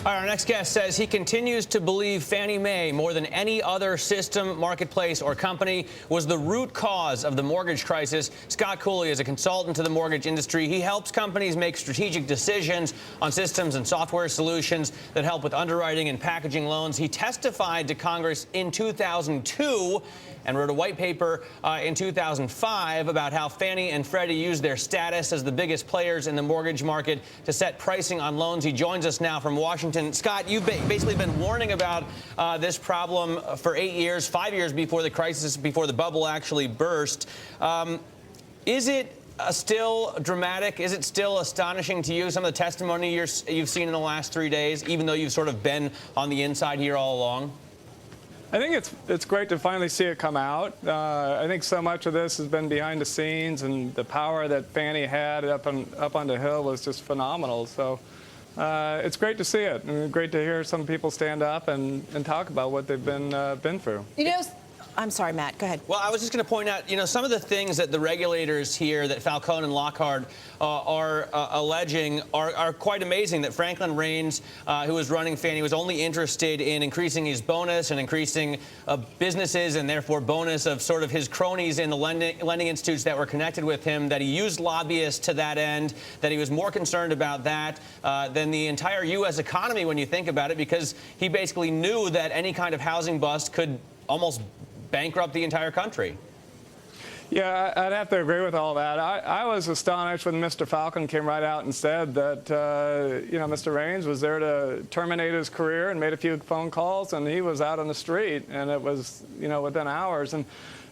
All right, our next guest says he continues to believe Fannie Mae, more than any other system, marketplace, or company, was the root cause of the mortgage crisis. Scott Cooley is a consultant to the mortgage industry. He helps companies make strategic decisions on systems and software solutions that help with underwriting and packaging loans. He testified to Congress in 2002 and wrote a white paper in 2005 about how Fannie and Freddie used their status as the biggest players in the mortgage market to set pricing on loans. He joins us now from Washington. Scott, you've basically been warning about this problem for 8 years, 5 years before the crisis, before the bubble actually burst. Is it still dramatic? Is it still astonishing to you, some of the testimony you've seen in the last 3 days, even though you've sort of been on the inside here all along? I think it's great to finally see it come out. I think so much of this has been behind the scenes, and the power that Fannie had up on the Hill was just phenomenal. So it's great to see it, and great to hear some people stand up and talk about what they've been through. You know, I'm sorry, Matt, go ahead. Well, I was just going to point out, some of the things that the regulators here, that Falcone and Lockhart are alleging are quite amazing. That Franklin Raines, who was running Fannie, was only interested in increasing his bonus and increasing businesses and therefore bonus of sort of his cronies in the lending institutes that were connected with him, that he used lobbyists to that end, that he was more concerned about that than the entire U.S. economy when you think about it, because he basically knew that any kind of housing bust could almost bankrupt the entire country. Yeah, I'd have to agree with all that. I was astonished when Mr. Falcon came right out and said that, Mr. Raines was there to terminate his career and made a few phone calls, and he was out on the street, and it was, within hours. And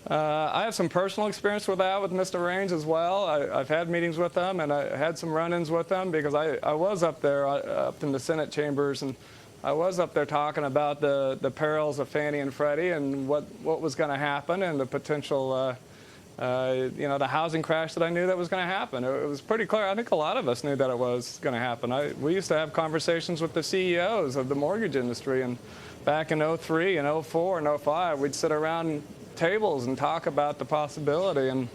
I have some personal experience with that with Mr. Raines as well. I've had meetings with him, and I had some run-ins with him because I was up there, up in the Senate chambers, and I was up there talking about the perils of Fannie and Freddie and what was going to happen, and the potential, the housing crash that I knew that was going to happen. It was pretty clear. I think a lot of us knew that it was going to happen. We used to have conversations with the CEOs of the mortgage industry, and back in '03 and '04 and '05, we'd sit around tables and talk about the possibility. And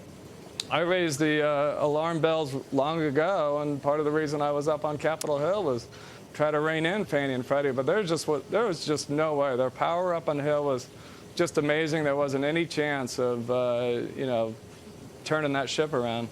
I raised the alarm bells long ago, and part of the reason I was up on Capitol Hill was try to rein in Fannie and Freddie, but there was just no way. Their power up on the Hill was just amazing. There wasn't any chance of, turning that ship around.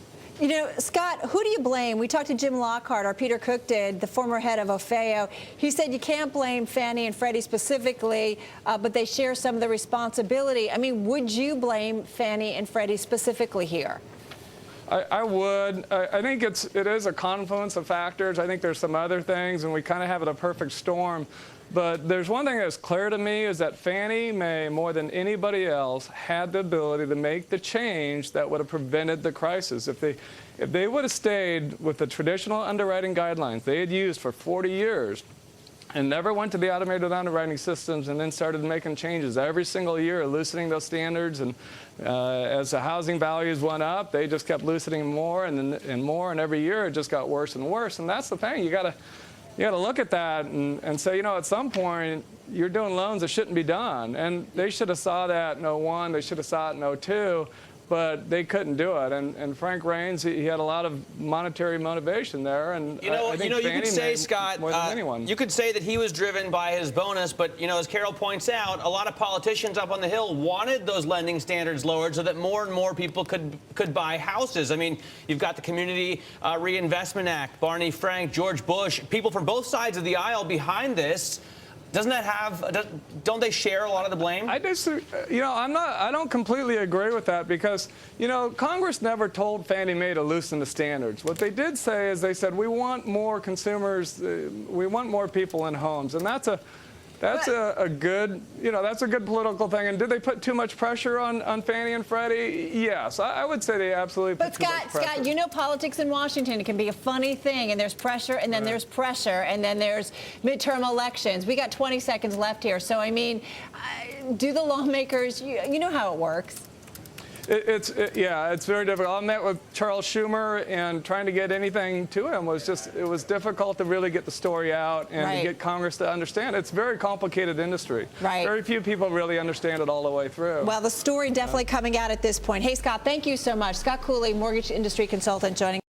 Scott, who do you blame? We talked to Jim Lockhart, or Peter Cook did, the former head of OFEO. He said you can't blame Fannie and Freddie specifically, but they share some of the responsibility. I mean, would you blame Fannie and Freddie specifically here? I would. I think it is a confluence of factors. I think there's some other things, and we kind of have it a perfect storm. But there's one thing that's clear to me is that Fannie Mae, more than anybody else, had the ability to make the change that would have prevented the crisis. If they would have stayed with the traditional underwriting guidelines they had used for 40 years, and never went to the automated underwriting systems and then started making changes every single year, loosening those standards. And as the housing values went up, they just kept loosening more and more, and every year it just got worse and worse. And that's the thing. You got to look at that and say, at some point, you're doing loans that shouldn't be done. And they should have saw that in '01. They should have saw it in '02. But they couldn't do it, and Frank Raines, he had a lot of monetary motivation there, and I think you could say, Scott, more than anyone. You could say that he was driven by his bonus, but as Carol points out, a lot of politicians up on the Hill wanted those lending standards lowered so that more and more people could buy houses. I mean, you've got the Community Reinvestment Act, Barney Frank, George Bush, people from both sides of the aisle behind this. Don't they share a lot of the blame? I don't completely agree with that because, Congress never told Fannie Mae to loosen the standards. What they did say is they said, we want more consumers, we want more people in homes. And that's a good, that's a good political thing. And did they put too much pressure on Fannie and Freddie? Yes, I would say they absolutely put too much pressure. But Scott, politics in Washington, it can be a funny thing, and there's pressure, and then there's pressure, and then there's midterm elections. We got 20 seconds left here. So, I mean, do the lawmakers, you know how it works. It's very difficult. I met with Charles Schumer, and trying to get anything to him was it was difficult to really get the story out and to get Congress to understand. It's a very complicated industry. Right. Very few people really understand it all the way through. Well, the story definitely coming out at this point. Hey, Scott, thank you so much. Scott Cooley, mortgage industry consultant, joining